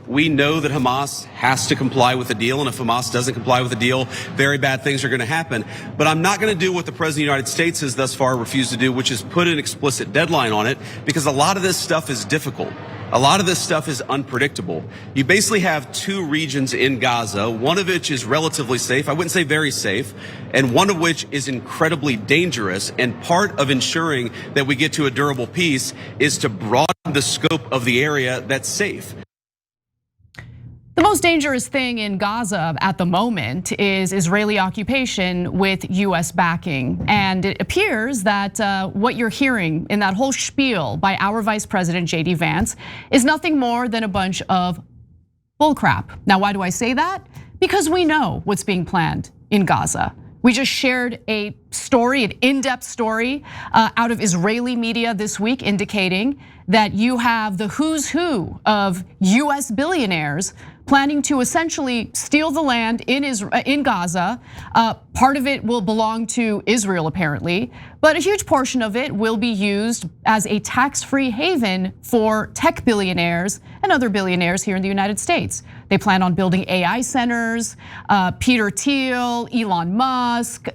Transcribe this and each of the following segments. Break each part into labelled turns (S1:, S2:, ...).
S1: We know that Hamas has to comply with the deal, and if Hamas doesn't comply with the deal, very bad things are going to happen. But I'm not going to do what the President of the United States has thus far refused to do, which is put an explicit deadline on it, because a lot of this stuff is difficult. A lot of this stuff is unpredictable. You basically have two regions in Gaza, one of which is relatively safe, I wouldn't say very safe, and one of which is incredibly dangerous. And part of ensuring that we get to a durable peace is to broaden the scope of the area that's safe.
S2: The most dangerous thing in Gaza at the moment is Israeli occupation with US backing. And it appears that what you're hearing in that whole spiel by our Vice President, JD Vance, is nothing more than a bunch of bullcrap. Now, why do I say that? Because we know what's being planned in Gaza. We just shared a story, an in-depth story out of Israeli media this week indicating that you have the who's who of US billionaires planning to essentially steal the land in Gaza. Part of it will belong to Israel apparently, but a huge portion of it will be used as a tax-free haven for tech billionaires and other billionaires here in the United States. They plan on building AI centers, Peter Thiel, Elon Musk,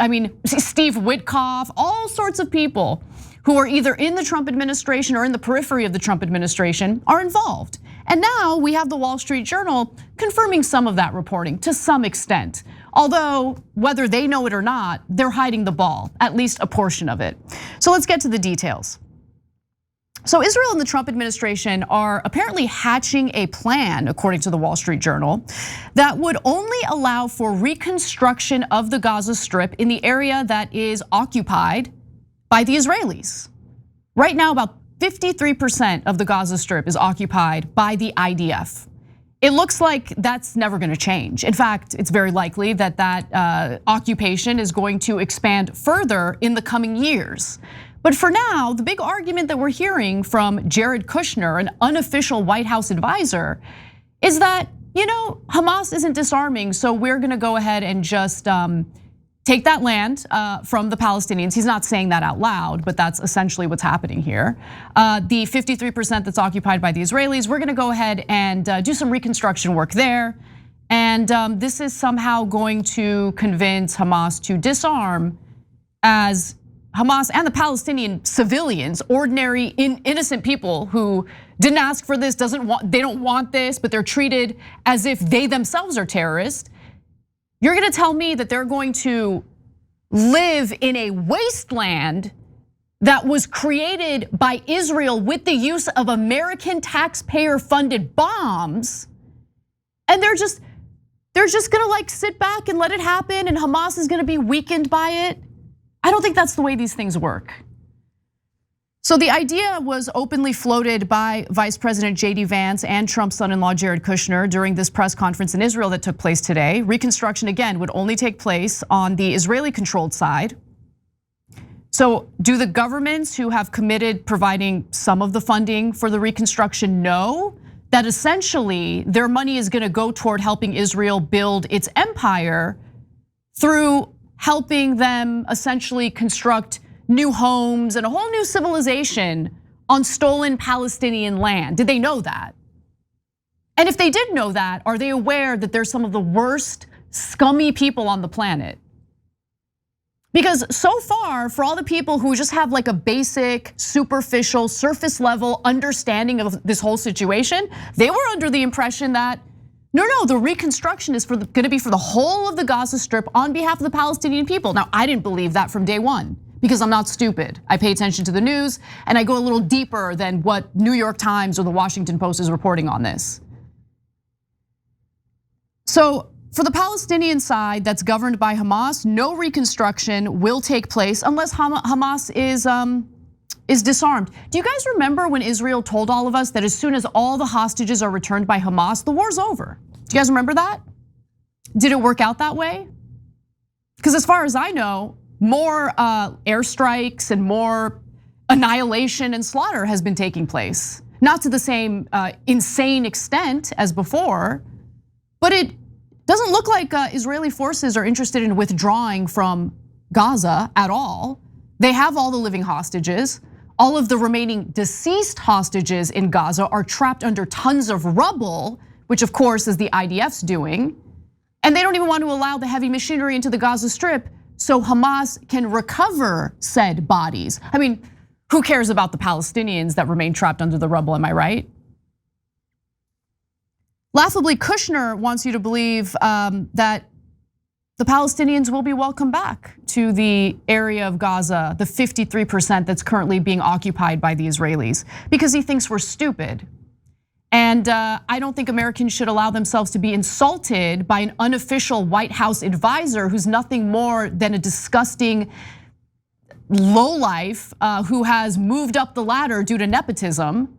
S2: Steve Witkoff, all sorts of people who are either in the Trump administration or in the periphery of the Trump administration are involved. And now we have the Wall Street Journal confirming some of that reporting to some extent. Although whether they know it or not, they're hiding the ball, at least a portion of it. So let's get to the details. So Israel and the Trump administration are apparently hatching a plan, according to the Wall Street Journal, that would only allow for reconstruction of the Gaza Strip in the area that is occupied by the Israelis. Right now, about 53% of the Gaza Strip is occupied by the IDF. It looks like that's never gonna change. In fact, it's very likely that that occupation is going to expand further in the coming years. But for now, the big argument that we're hearing from Jared Kushner, an unofficial White House advisor, is that, Hamas isn't disarming, so we're gonna go ahead and just take that land from the Palestinians. He's not saying that out loud, but that's essentially what's happening here. The 53% that's occupied by the Israelis, we're gonna go ahead and do some reconstruction work there. And this is somehow going to convince Hamas to disarm, as Hamas and the Palestinian civilians, ordinary innocent people who didn't ask for this, they don't want this, but they're treated as if they themselves are terrorists. You're gonna tell me that they're going to live in a wasteland that was created by Israel with the use of American taxpayer-funded bombs, and they're just gonna sit back and let it happen, and Hamas is gonna be weakened by it? I don't think that's the way these things work. So the idea was openly floated by Vice President JD Vance and Trump's son-in-law Jared Kushner during this press conference in Israel that took place today. Reconstruction, again, would only take place on the Israeli-controlled side. So do the governments who have committed providing some of the funding for the reconstruction know that essentially their money is gonna go toward helping Israel build its empire through helping them essentially construct new homes and a whole new civilization on stolen Palestinian land? Did they know that? And if they did know that, are they aware that there's some of the worst scummy people on the planet? Because so far, for all the people who just have a basic, superficial, surface level understanding of this whole situation, they were under the impression that no, the reconstruction is gonna be for the whole of the Gaza Strip on behalf of the Palestinian people. Now, I didn't believe that from day one, because I'm not stupid. I pay attention to the news and I go a little deeper than what New York Times or the Washington Post is reporting on this. So for the Palestinian side that's governed by Hamas, no reconstruction will take place unless Hamas is disarmed. Do you guys remember when Israel told all of us that as soon as all the hostages are returned by Hamas, the war's over? Do you guys remember that? Did it work out that way? Because as far as I know, more airstrikes and more annihilation and slaughter has been taking place. Not to the same insane extent as before, but it doesn't look like Israeli forces are interested in withdrawing from Gaza at all. They have all the living hostages. All of the remaining deceased hostages in Gaza are trapped under tons of rubble, which of course is the IDF's doing. And they don't even want to allow the heavy machinery into the Gaza Strip so Hamas can recover said bodies. I mean, who cares about the Palestinians that remain trapped under the rubble, am I right? Laughably, Kushner wants you to believe that the Palestinians will be welcomed back to the area of Gaza, the 53% that's currently being occupied by the Israelis, because he thinks we're stupid. And I don't think Americans should allow themselves to be insulted by an unofficial White House advisor who's nothing more than a disgusting lowlife who has moved up the ladder due to nepotism,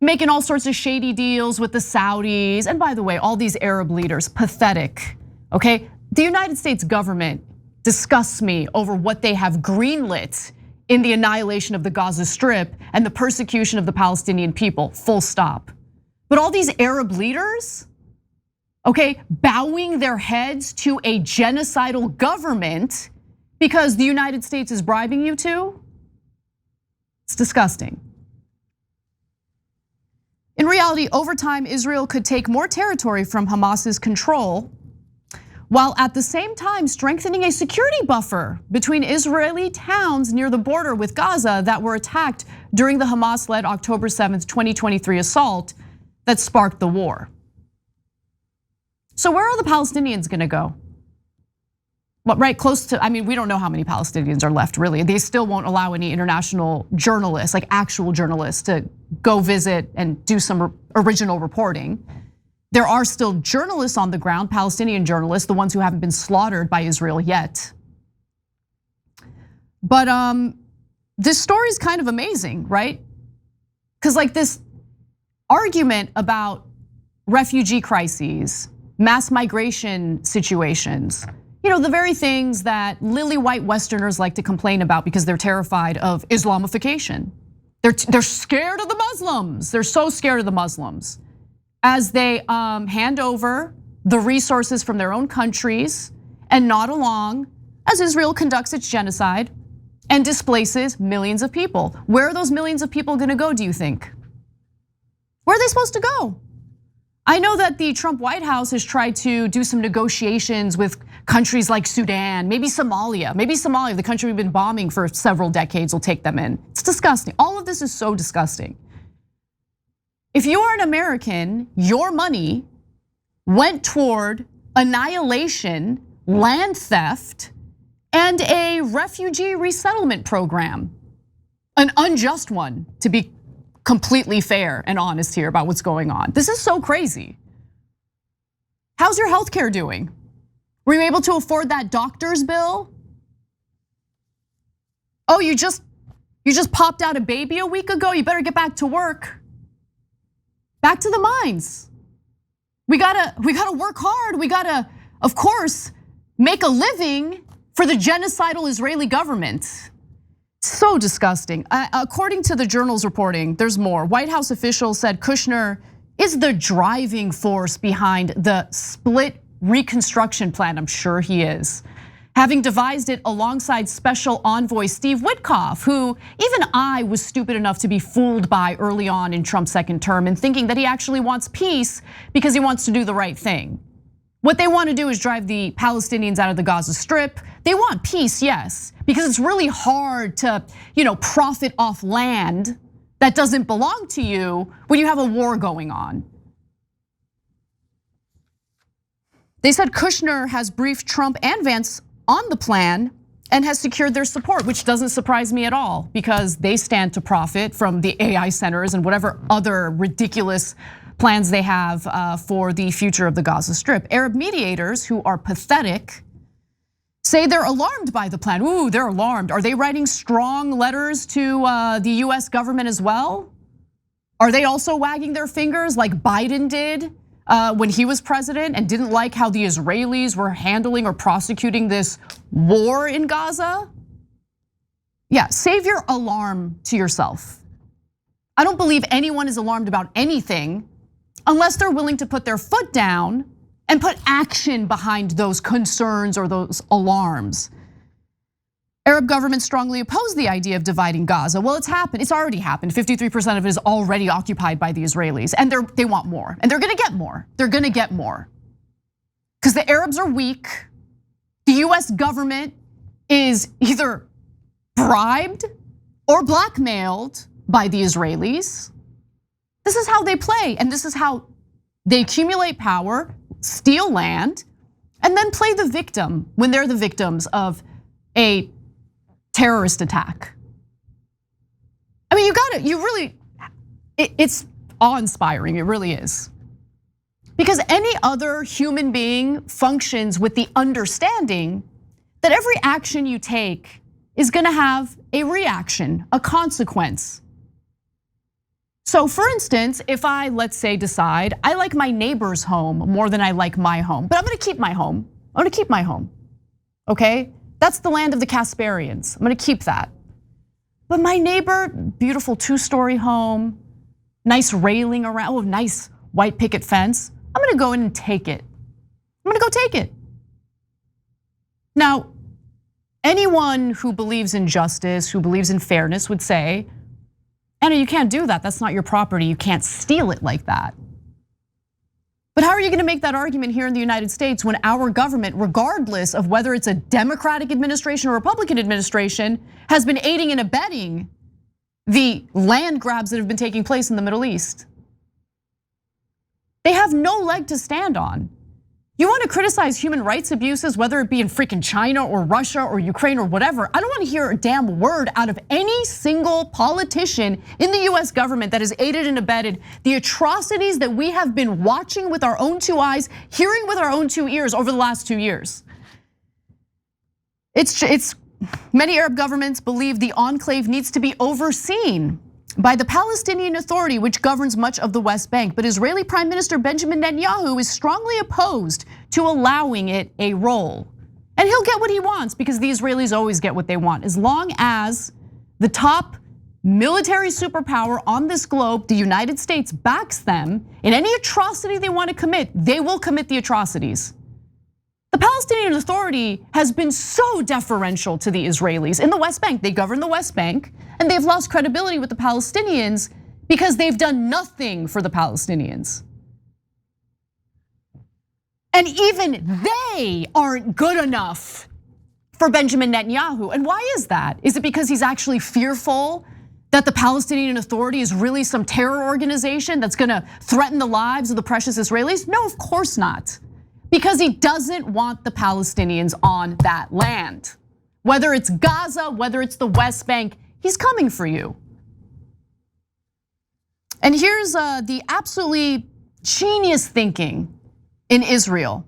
S2: making all sorts of shady deals with the Saudis. And by the way, all these Arab leaders, pathetic, okay? The United States government disgusts me over what they have greenlit in the annihilation of the Gaza Strip and the persecution of the Palestinian people, full stop. But all these Arab leaders, okay, bowing their heads to a genocidal government because the United States is bribing you to, it's disgusting. In reality, over time, Israel could take more territory from Hamas's control, while at the same time strengthening a security buffer between Israeli towns near the border with Gaza that were attacked during the Hamas-led October 7th, 2023 assault that sparked the war. So where are the Palestinians gonna go? Well, right close to, I mean, we don't know how many Palestinians are left really. They still won't allow any international journalists, like actual journalists, to go visit and do some original reporting. There are still journalists on the ground, Palestinian journalists, the ones who haven't been slaughtered by Israel yet. But this story is kind of amazing, right? Because like this argument about refugee crises, mass migration situations, the very things that lily white Westerners like to complain about because they're terrified of Islamification. They're scared of the Muslims. They're so scared of the Muslims. As they hand over the resources from their own countries and nod along as Israel conducts its genocide and displaces millions of people. Where are those millions of people gonna go, do you think? Where are they supposed to go? I know that the Trump White House has tried to do some negotiations with countries like Sudan, maybe Somalia, the country we've been bombing for several decades will take them in. It's disgusting. All of this is so disgusting. If you are an American, your money went toward annihilation, land theft, and a refugee resettlement program. An unjust one, to be completely fair and honest here about what's going on. This is so crazy. How's your healthcare doing? Were you able to afford that doctor's bill? Oh, you just popped out a baby a week ago? You better get back to work. Back to the mines. We gotta work hard. We gotta, of course, make a living for the genocidal Israeli government. So disgusting. According to the Journal's reporting, there's more. White House officials said Kushner is the driving force behind the split reconstruction plan. I'm sure he is. Having devised it alongside Special Envoy Steve Witkoff, who even I was stupid enough to be fooled by early on in Trump's second term and thinking that he actually wants peace because he wants to do the right thing. What they want to do is drive the Palestinians out of the Gaza Strip. They want peace, yes, because it's really hard to, profit off land that doesn't belong to you when you have a war going on. They said Kushner has briefed Trump and Vance on the plan and has secured their support, which doesn't surprise me at all because they stand to profit from the AI centers and whatever other ridiculous plans they have for the future of the Gaza Strip. Arab mediators who are pathetic say they're alarmed by the plan. Ooh, they're alarmed. Are they writing strong letters to the US government as well? Are they also wagging their fingers like Biden did when he was president and didn't like how the Israelis were handling or prosecuting this war in Gaza? Yeah, save your alarm to yourself. I don't believe anyone is alarmed about anything unless they're willing to put their foot down and put action behind those concerns or those alarms. Arab governments strongly oppose the idea of dividing Gaza. Well, it's happened. It's already happened. 53% of it is already occupied by the Israelis, and they want more, and they're going to get more. They're going to get more because the Arabs are weak. The US government is either bribed or blackmailed by the Israelis. This is how they play, and this is how they accumulate power, steal land, and then play the victim when they're the victims of a terrorist attack. I mean, it's awe-inspiring, it really is. Because any other human being functions with the understanding that every action you take is gonna have a reaction, a consequence. So for instance, if I, let's say, decide I like my neighbor's home more than I like my home, but I'm gonna keep my home. I'm gonna keep my home, okay? That's the land of the Kasparians. I'm gonna keep that. But my neighbor, beautiful 2-story home, nice railing around, oh, nice white picket fence. I'm gonna go in and take it. I'm gonna go take it. Now, anyone who believes in justice, who believes in fairness would say, Anna, you can't do that. That's not your property. You can't steal it like that. But how are you gonna make that argument here in the United States when our government, regardless of whether it's a Democratic administration or Republican administration, has been aiding and abetting the land grabs that have been taking place in the Middle East? They have no leg to stand on. You want to criticize human rights abuses, whether it be in freaking China or Russia or Ukraine or whatever. I don't want to hear a damn word out of any single politician in the US government that has aided and abetted the atrocities that we have been watching with our own 2 eyes, hearing with our own 2 ears over the last 2 years. Many Arab governments believe the enclave needs to be overseen by the Palestinian Authority, which governs much of the West Bank. But Israeli Prime Minister Benjamin Netanyahu is strongly opposed to allowing it a role. And he'll get what he wants because the Israelis always get what they want. As long as the top military superpower on this globe, the United States, backs them in any atrocity they want to commit, they will commit the atrocities. The Palestinian Authority has been so deferential to the Israelis in the West Bank. They govern the West Bank, and they've lost credibility with the Palestinians because they've done nothing for the Palestinians. And even they aren't good enough for Benjamin Netanyahu. And why is that? Is it because he's actually fearful that the Palestinian Authority is really some terror organization that's gonna threaten the lives of the precious Israelis? No, of course not. Because he doesn't want the Palestinians on that land. Whether it's Gaza, whether it's the West Bank, he's coming for you. And here's the absolutely genius thinking in Israel.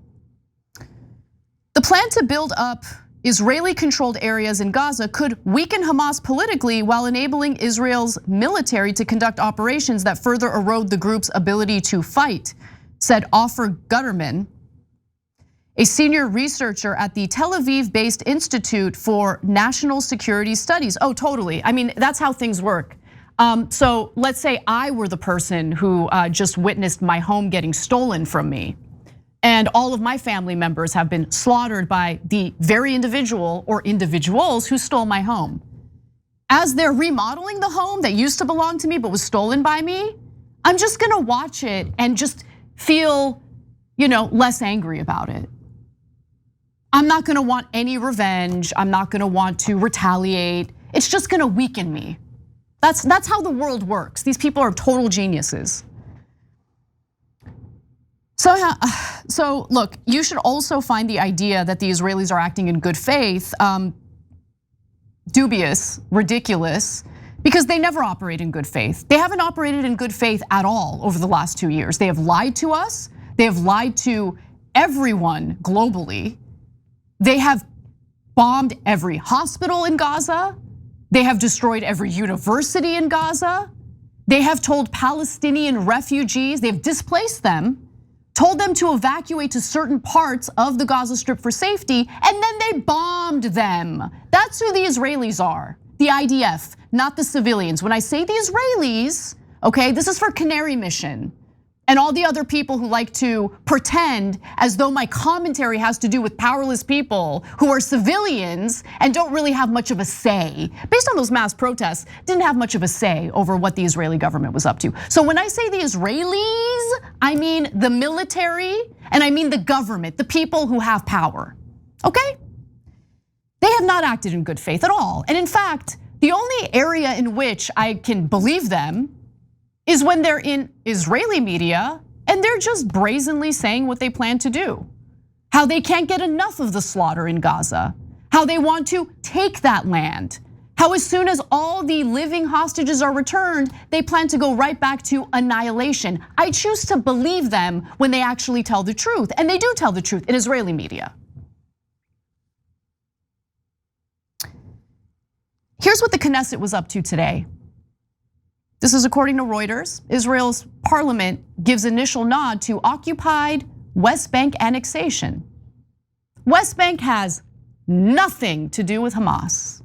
S2: The plan to build up Israeli-controlled areas in Gaza could weaken Hamas politically while enabling Israel's military to conduct operations that further erode the group's ability to fight, said Ofer Gutterman, a senior researcher at the Tel Aviv-based Institute for National Security Studies. Oh, totally. I mean, that's how things work. So let's say I were the person who just witnessed my home getting stolen from me, and all of my family members have been slaughtered by the very individual or individuals who stole my home. As they're remodeling the home that used to belong to me but was stolen by me, I'm just gonna watch it and just feel, less angry about it. I'm not gonna want any revenge. I'm not gonna want to retaliate. It's just gonna weaken me. That's how the world works. These people are total geniuses. So look, you should also find the idea that the Israelis are acting in good faith dubious, ridiculous, because they never operate in good faith. They haven't operated in good faith at all over the last 2 years. They have lied to us. They have lied to everyone globally. They have bombed every hospital in Gaza. They have destroyed every university in Gaza. They have told Palestinian refugees, they've displaced them, told them to evacuate to certain parts of the Gaza Strip for safety, and then they bombed them. That's who the Israelis are, the IDF, not the civilians. When I say the Israelis, okay, this is for Canary Mission. And all the other people who like to pretend as though my commentary has to do with powerless people who are civilians and don't really have much of a say, based on those mass protests, didn't have much of a say over what the Israeli government was up to. So when I say the Israelis, I mean the military and I mean the government, the people who have power, okay? They have not acted in good faith at all. And in fact, the only area in which I can believe them is when they're in Israeli media and they're just brazenly saying what they plan to do. How they can't get enough of the slaughter in Gaza. How they want to take that land. How as soon as all the living hostages are returned, they plan to go right back to annihilation. I choose to believe them when they actually tell the truth. And they do tell the truth in Israeli media. Here's what the Knesset was up to today. This is according to Reuters. Israel's parliament gives initial nod to occupied West Bank annexation. West Bank has nothing to do with Hamas.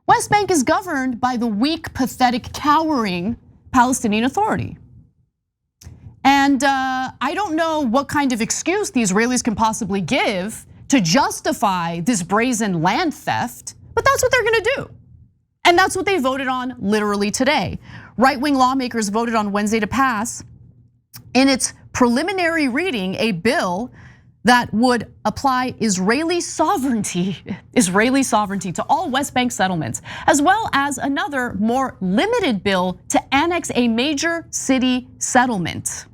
S2: West Bank is governed by the weak, pathetic, cowering Palestinian Authority. And I don't know what kind of excuse the Israelis can possibly give to justify this brazen land theft, but that's what they're gonna do. And that's what they voted on literally today. Right-wing lawmakers voted on Wednesday to pass, in its preliminary reading, a bill that would apply Israeli sovereignty to all West Bank settlements, as well as another more limited bill to annex a major city settlement.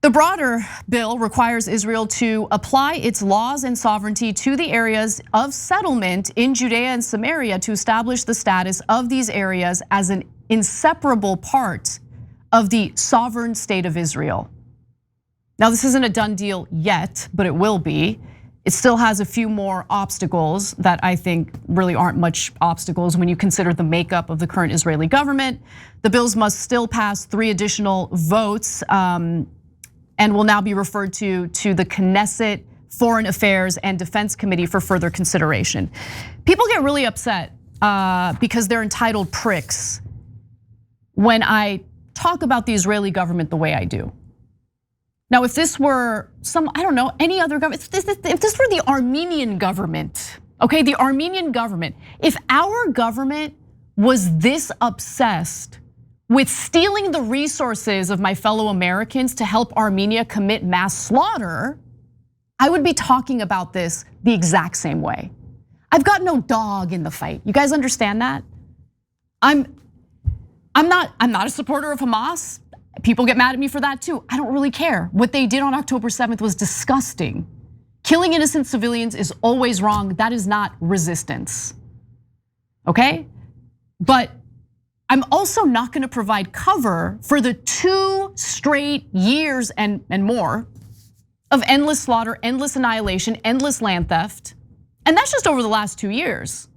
S2: The broader bill requires Israel to apply its laws and sovereignty to the areas of settlement in Judea and Samaria to establish the status of these areas as an inseparable part of the sovereign state of Israel. Now, this isn't a done deal yet, but it will be. It still has a few more obstacles that I think really aren't much obstacles when you consider the makeup of the current Israeli government. The bills must still pass 3 additional votes, and will now be referred to the Knesset Foreign Affairs and Defense Committee for further consideration. People get really upset because they're entitled pricks when I talk about the Israeli government the way I do. Now, if this were any other government, if this were the Armenian government, okay, the Armenian government, if our government was this obsessed with stealing the resources of my fellow Americans to help Armenia commit mass slaughter, I would be talking about this the exact same way. I've got no dog in the fight. You guys understand that? I'm not a supporter of Hamas. People get mad at me for that too. I don't really care. What they did on October 7th was disgusting. Killing innocent civilians is always wrong. That is not resistance, okay? But I'm also not gonna provide cover for the 2 straight years and more of endless slaughter, endless annihilation, endless land theft. And that's just over the last 2 years.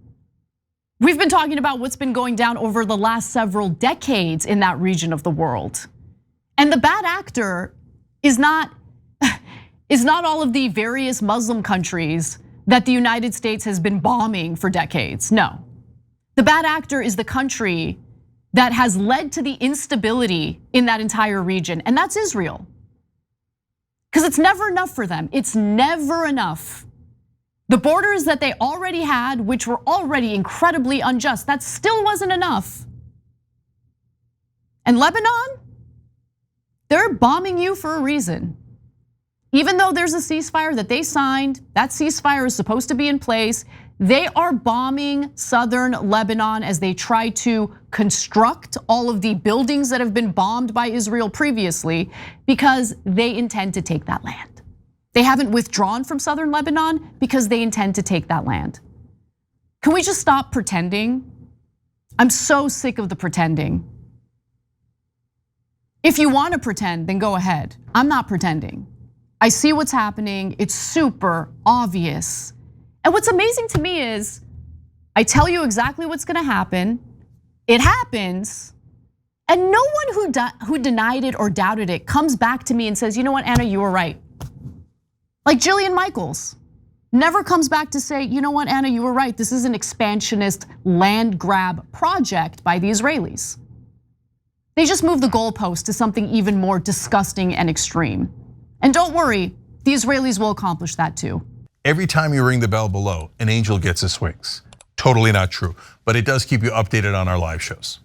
S2: We've been talking about what's been going down over the last several decades in that region of the world. And the bad actor is not all of the various Muslim countries that the United States has been bombing for decades. No, the bad actor is the country that has led to the instability in that entire region, and that's Israel. Because it's never enough for them, it's never enough. The borders that they already had, which were already incredibly unjust, that still wasn't enough. And Lebanon, they're bombing you for a reason. Even though there's a ceasefire that they signed, that ceasefire is supposed to be in place, they are bombing southern Lebanon as they try to construct all of the buildings that have been bombed by Israel previously because they intend to take that land. They haven't withdrawn from southern Lebanon because they intend to take that land. Can we just stop pretending? I'm so sick of the pretending. If you want to pretend, then go ahead. I'm not pretending. I see what's happening, it's super obvious. And what's amazing to me is, I tell you exactly what's gonna happen, it happens, and no one who denied it or doubted it comes back to me and says, you know what, Ana, you were right. Like Jillian Michaels never comes back to say, you know what, Ana, you were right. This is an expansionist land grab project by the Israelis. They just moved the goalpost to something even more disgusting and extreme. And don't worry, the Israelis will accomplish that too.
S3: Every time you ring the bell below, an angel gets his wings. Totally not true, but it does keep you updated on our live shows.